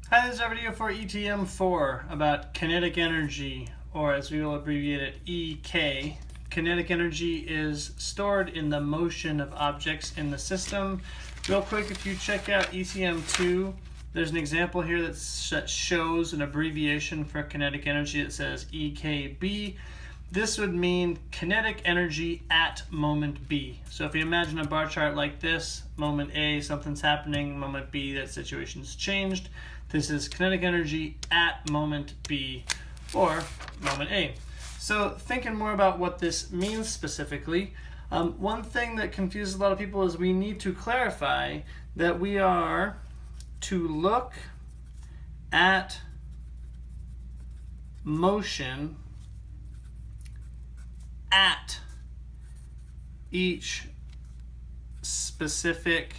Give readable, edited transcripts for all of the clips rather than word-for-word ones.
Hi, this is our video for ETM 4 about kinetic energy, or as we will abbreviate it, EK. Kinetic energy is stored in the motion of objects in the system. Real quick, if you check out ETM 2, there's an example here that shows an abbreviation for kinetic energy. It says EKB. This would mean kinetic energy at moment B. So if you imagine a bar chart like this, moment A, something's happening, moment B, that situation's changed. This is kinetic energy at moment B or moment A. So thinking more about what this means specifically, one thing that confuses a lot of people is we need to clarify that we are to look at motion at each specific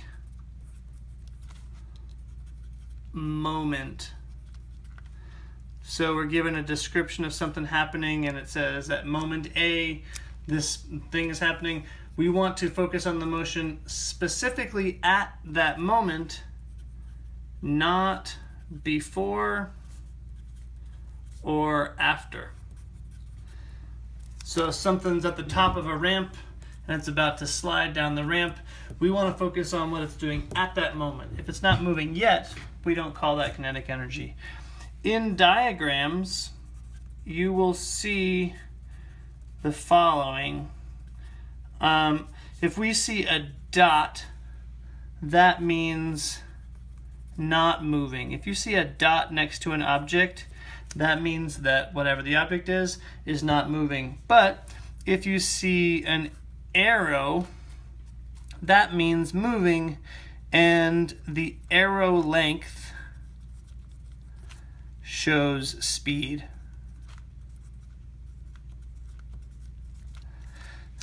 moment. So we're given a description of something happening and it says at moment A this thing is happening. We want to focus on the motion specifically at that moment, not before or after. So if something's at the top of a ramp and it's about to slide down the ramp, we want to focus on what it's doing at that moment. If it's not moving yet, we don't call that kinetic energy. In diagrams, you will see the following. If we see a dot, that means not moving. If you see a dot next to an object, that means that whatever the object is not moving. But if you see an arrow, that means moving, and the arrow length shows speed.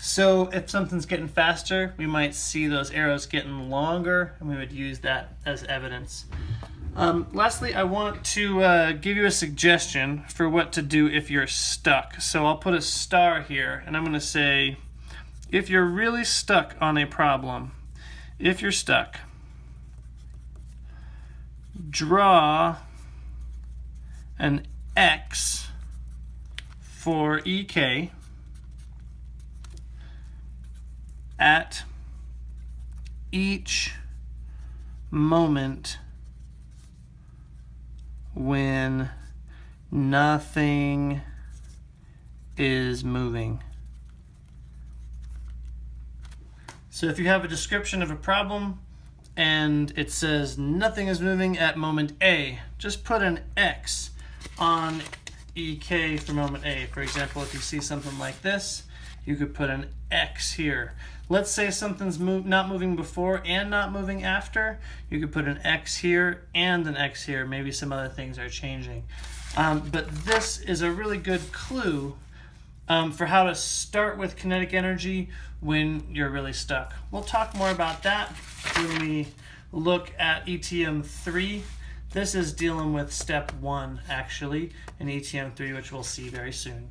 So if something's getting faster, we might see those arrows getting longer, and we would use that as evidence. Lastly, I want to give you a suggestion for what to do if you're stuck. So I'll put a star here, and I'm going to say, if you're really stuck on a problem, if you're stuck, draw an X for EK at each moment when nothing is moving. So if you have a description of a problem and it says nothing is moving at moment A, just put an X on EK for moment A. For example, if you see something like this, you could put an X here. Let's say something's not moving before and not moving after. You could put an X here and an X here. Maybe some other things are changing. But this is a really good clue for how to start with kinetic energy when you're really stuck. We'll talk more about that when we look at ETM 3. This is dealing with step 1 actually in ETM 3, which we'll see very soon.